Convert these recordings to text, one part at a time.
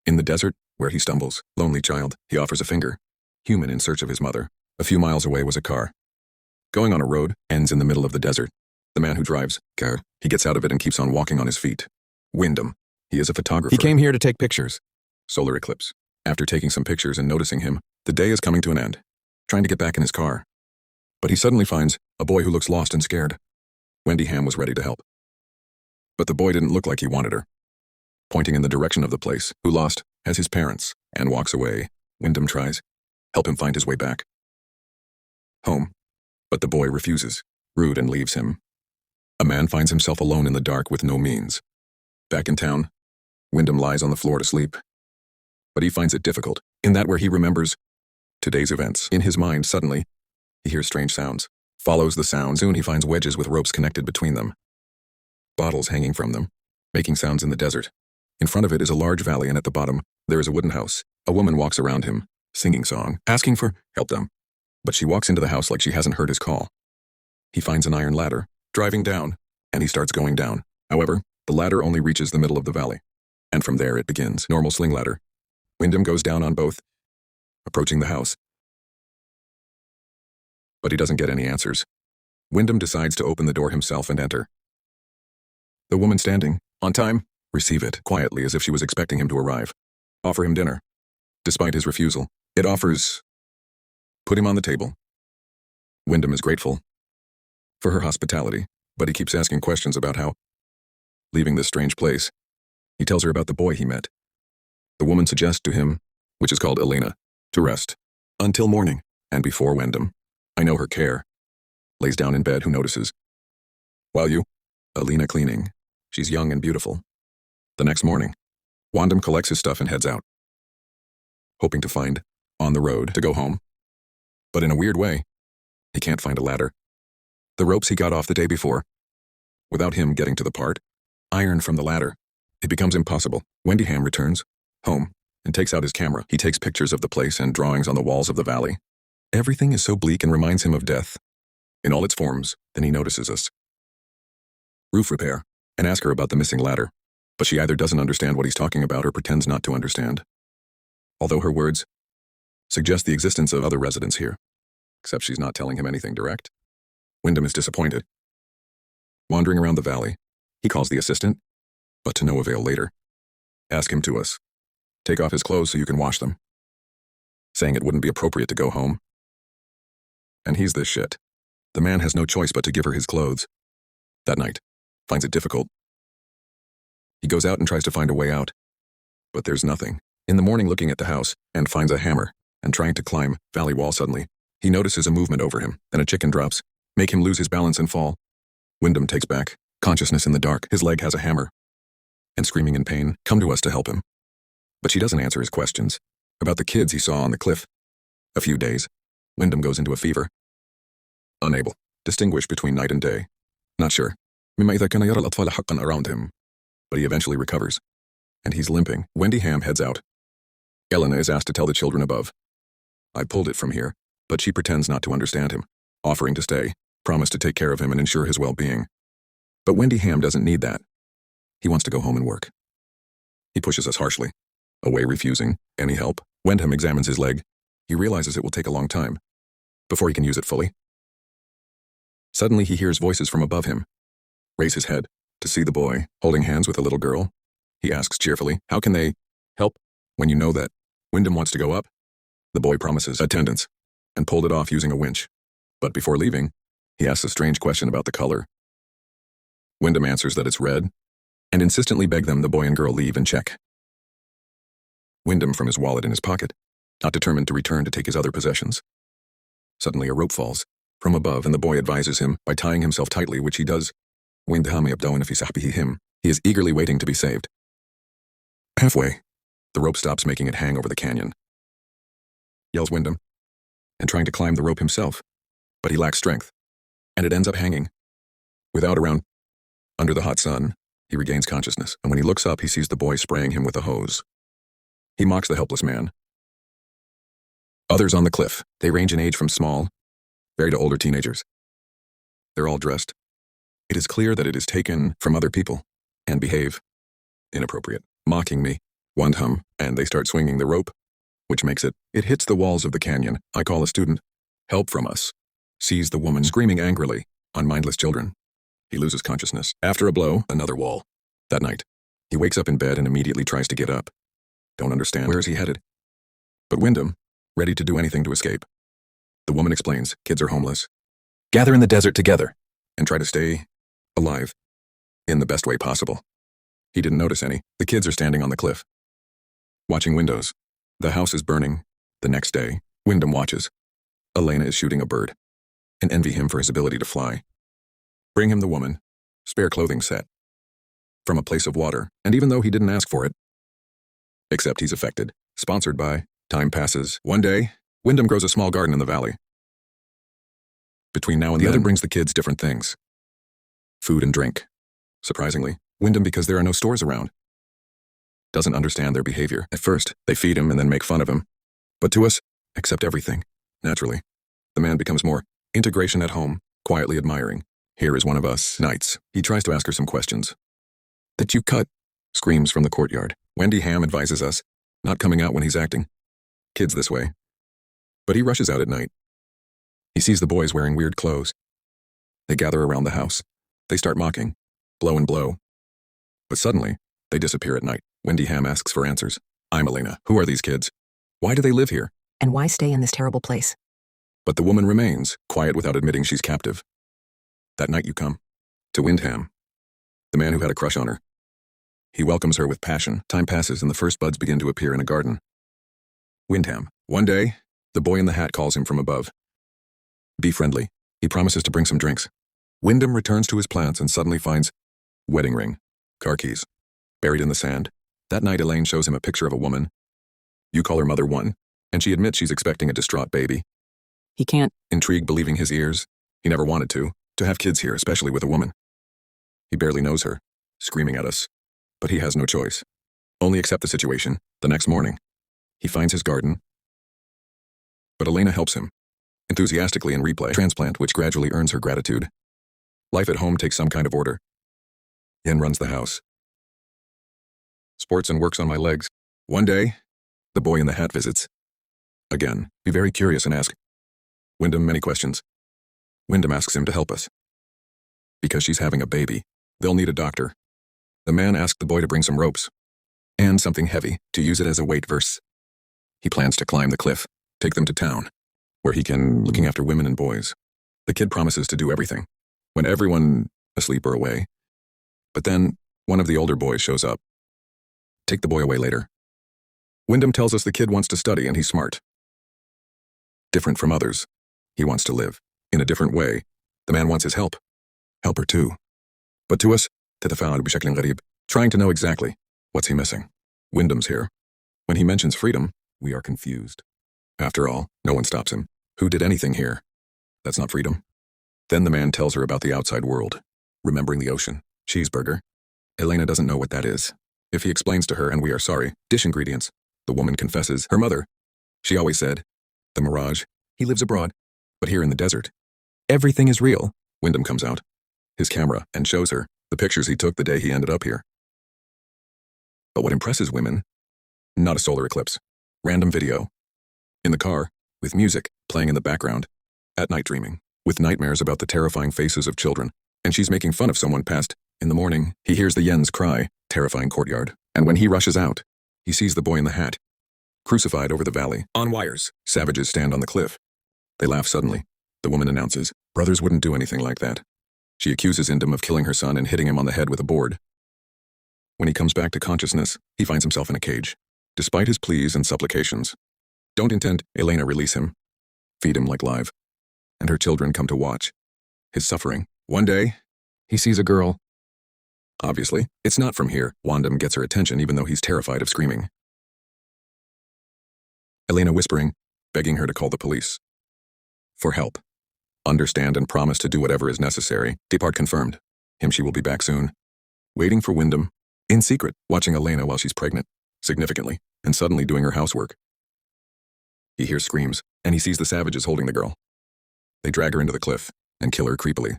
In the desert, where he stumbles, lonely child, he offers a finger. Human in search of his mother. A few miles away was a car. Going on a road, ends in the middle of the desert. The man who drives, car, he gets out of it and keeps on walking on his feet. Wyndham. He is a photographer. He came here to take pictures. Solar eclipse. After taking some pictures and noticing him, the day is coming to an end. Trying to get back in his car. But he suddenly finds a boy who looks lost and scared. Wendy Ham was ready to help. But the boy didn't look like he wanted her. Pointing in the direction of the place, who lost, has his parents, and walks away. Wyndham tries. Help him find his way back. Home. But the boy refuses, rude, and leaves him. A man finds himself alone in the dark with no means. Back in town, Wyndham lies on the floor to sleep. But he finds it difficult, in that where he remembers today's events. In his mind, suddenly, he hears strange sounds. Follows the sound. Soon he finds wedges with ropes connected between them. Bottles hanging from them, making sounds in the desert. In front of it is a large valley, and at the bottom, there is a wooden house. A woman walks around him, singing song, asking for help them. But she walks into the house like she hasn't heard his call. He finds an iron ladder, driving down, and he starts going down. However, the ladder only reaches the middle of the valley. And from there it begins. Normal sling ladder. Wyndham goes down on both, approaching the house. But he doesn't get any answers. Wyndham decides to open the door himself and enter. The woman standing, on time, receive it quietly as if she was expecting him to arrive. Offer him dinner. Despite his refusal, it offers put him on the table. Wyndham is grateful for her hospitality, but he keeps asking questions about how, leaving this strange place, he tells her about the boy he met. The woman suggests to him, which is called Elena, to rest until morning, and before Wyndham, I know her care, lays down in bed. Who notices? While you, Elena cleaning, she's young and beautiful. The next morning, Wyndham collects his stuff and heads out, hoping to find, on the road, to go home. But in a weird way, he can't find a ladder. The ropes he got off the day before, without him getting to the part, iron from the ladder, it becomes impossible. Wendy Ham returns, home, and takes out his camera. He takes pictures of the place and drawings on the walls of the valley. Everything is so bleak and reminds him of death, in all its forms. Then he notices us. Roof repair, and ask her about the missing ladder. But she either doesn't understand what he's talking about or pretends not to understand. Although her words suggest the existence of other residents here, except she's not telling him anything direct. Wyndham is disappointed. Wandering around the valley, he calls the assistant, but to no avail. Later, ask him to us. Take off his clothes so you can wash them, saying it wouldn't be appropriate to go home. And he's this shit. The man has no choice but to give her his clothes. That night, finds it difficult. He goes out and tries to find a way out, but there's nothing. In the morning, looking at the house, and finds a hammer, and trying to climb valley wall. Suddenly, he notices a movement over him, and a chicken drops, make him lose his balance and fall. Wyndham takes back consciousness in the dark. His leg has a hammer, and screaming in pain, come to us to help him. But she doesn't answer his questions about the kids he saw on the cliff. A few days, Wyndham goes into a fever. Unable to distinguish between night and day. Not sure. مما إذا كان يرى الأطفال حقا around him. But he eventually recovers, and he's limping. Wendy Ham heads out. Elena is asked to tell the children above. I pulled it from here, but she pretends not to understand him, offering to stay, promise to take care of him and ensure his well-being. But Wendy Ham doesn't need that. He wants to go home and work. He pushes us harshly, away, refusing any help. Wyndham examines his leg. He realizes it will take a long time before he can use it fully. Suddenly he hears voices from above him. Raise his head to see the boy holding hands with a little girl. He asks cheerfully, how can they help when you know that Wyndham wants to go up? The boy promises attendance and pulled it off using a winch. But before leaving, he asks a strange question about the color. Wyndham answers that it's red, and insistently beg them, the boy and girl, leave and check. Wyndham from his wallet in his pocket, not determined to return to take his other possessions. Suddenly a rope falls from above, and the boy advises him by tying himself tightly, which he does. Wyndham him. He is eagerly waiting to be saved. Halfway, the rope stops, making it hang over the canyon. Yells Wyndham, and trying to climb the rope himself, but he lacks strength, and it ends up hanging. Without around, under the hot sun, he regains consciousness, and when he looks up, he sees the boy spraying him with a hose. He mocks the helpless man. Others on the cliff, they range in age from small, very to older teenagers. They're all dressed. It is clear that it is taken from other people, and behave inappropriate, mocking me. One hum, and they start swinging the rope, which makes it hits the walls of the canyon. I call a student. Help from us. Sees the woman screaming angrily on mindless children. He loses consciousness. After a blow, another wall. That night, he wakes up in bed and immediately tries to get up. Don't understand. Where is he headed? But Wyndham, ready to do anything to escape. The woman explains, kids are homeless. Gather in the desert together and try to stay alive in the best way possible. He didn't notice any. The kids are standing on the cliff, watching windows. The house is burning. The next day, Wyndham watches. Elena is shooting a bird and envy him for his ability to fly. Bring him the woman, spare clothing set, from a place of water, and even though he didn't ask for it, except he's affected. Sponsored by. Time passes. One day, Wyndham grows a small garden in the valley. Between now and then, the other brings the kids different things. Food and drink. Surprisingly, Wyndham, because there are no stores around, doesn't understand their behavior. At first, they feed him and then make fun of him. But to us, accept everything. Naturally, the man becomes more integration at home, quietly admiring. Here is one of us nights. He tries to ask her some questions. That you cut, screams from the courtyard. Wendy Ham advises us, not coming out when he's acting. Kids this way. But he rushes out at night. He sees the boys wearing weird clothes. They gather around the house. They start mocking, blow and blow. But suddenly, they disappear at night. Wendy Ham asks for answers. I'm Elena. Who are these kids? Why do they live here? And why stay in this terrible place? But the woman remains, quiet without admitting she's captive. That night you come to Wyndham, the man who had a crush on her. He welcomes her with passion. Time passes and the first buds begin to appear in a garden. Wyndham. One day, the boy in the hat calls him from above. Be friendly. He promises to bring some drinks. Wyndham returns to his plants and suddenly finds wedding ring, car keys, buried in the sand. That night Elaine shows him a picture of a woman. You call her Mother One, and she admits she's expecting a distraught baby. He can't. Intrigued, believing his ears. He never wanted to have kids here, especially with a woman. He barely knows her, screaming at us. But he has no choice. Only accept the situation. The next morning, he finds his garden. But Elena helps him, enthusiastically in replay transplant, which gradually earns her gratitude. Life at home takes some kind of order. Yen runs the house. Sports and works on my legs. One day, the boy in the hat visits. Again, be very curious and ask Wyndham many questions. Wyndham asks him to help us. Because she's having a baby, they'll need a doctor. The man asked the boy to bring some ropes and something heavy to use it as a weight verse. He plans to climb the cliff, take them to town, where he can looking after women and boys. The kid promises to do everything, when everyone asleep or away. But then, one of the older boys shows up. Take the boy away later. Wyndham tells us the kid wants to study and he's smart. Different from others. He wants to live in a different way. The man wants his help. Help her too. But to us, تتفاعل بشكل غريب, trying to know exactly what's he missing. Wyndham's here. When he mentions freedom, we are confused. After all, no one stops him. Who did anything here? That's not freedom. Then the man tells her about the outside world, remembering the ocean. Cheeseburger. Elena doesn't know what that is. If he explains to her and we are sorry, dish ingredients. The woman confesses her mother. She always said, the mirage. He lives abroad, but here in the desert. Everything is real. Wyndham comes out, his camera, and shows her the pictures he took the day he ended up here. But what impresses women? Not a solar eclipse. Random video. In the car, with music playing in the background. At night dreaming, with nightmares about the terrifying faces of children. And she's making fun of someone past. In the morning, he hears the Yens cry, terrifying courtyard. And when he rushes out, he sees the boy in the hat, crucified over the valley. On wires, savages stand on the cliff. They laugh suddenly. The woman announces, brothers wouldn't do anything like that. She accuses Wyndham of killing her son and hitting him on the head with a board. When he comes back to consciousness, he finds himself in a cage. Despite his pleas and supplications, don't intend Elena release him, feed him like live, and her children come to watch his suffering. One day, he sees a girl. Obviously, it's not from here. Wyndham gets her attention even though he's terrified of screaming. Elena whispering, begging her to call the police. For help. Understand and promise to do whatever is necessary. Depart confirmed. She will be back soon. Waiting for Wyndham. In secret, watching Elena while she's pregnant. Significantly, and suddenly doing her housework. He hears screams, and he sees the savages holding the girl. They drag her into the cliff, and kill her creepily.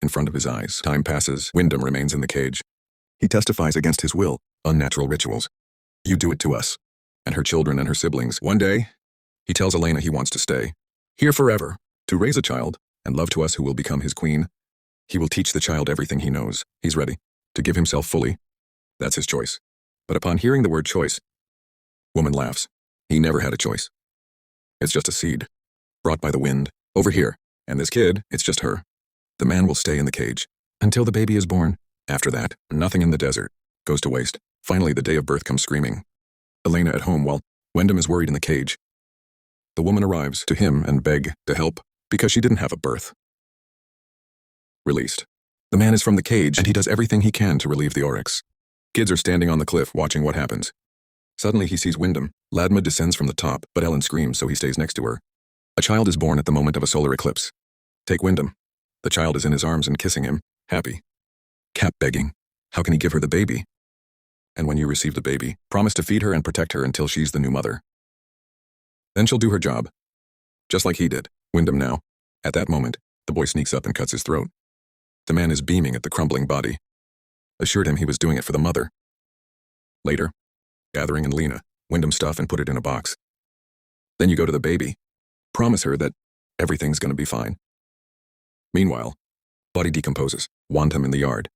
In front of his eyes, time passes. Wyndham remains in the cage. He testifies against his will, unnatural rituals. You do it to us. And her children and her siblings. One day, he tells Elena he wants to stay. Here forever. To raise a child, and love to us who will become his queen. He will teach the child everything he knows. He's ready. To give himself fully. That's his choice. But upon hearing the word choice, woman laughs. He never had a choice. It's just a seed. Brought by the wind. Over here. And this kid, it's just her. The man will stay in the cage. Until the baby is born. After that, nothing in the desert goes to waste. Finally, the day of birth comes screaming. Elena at home while Wyndham is worried in the cage. The woman arrives to him and beg to help because she didn't have a birth. Released. The man is from the cage and he does everything he can to relieve the oryx. Kids are standing on the cliff watching what happens. Suddenly he sees Wyndham. Ladma descends from the top, but Ellen screams so he stays next to her. A child is born at the moment of a solar eclipse. Take Wyndham. The child is in his arms and kissing him, happy. Cap begging. How can he give her the baby? And when you receive the baby, promise to feed her and protect her until she's the new mother. Then she'll do her job. Just like he did, Wyndham now. At that moment, the boy sneaks up and cuts his throat. The man is beaming at the crumbling body. Assured him he was doing it for the mother. Later, gathering in Lena, Wyndham's stuff and put it in a box. Then you go to the baby. Promise her that everything's gonna be fine. Meanwhile, body decomposes, want him in the yard.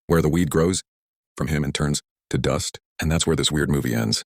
Where the weed grows, from him and turns to dust, and that's where this weird movie ends.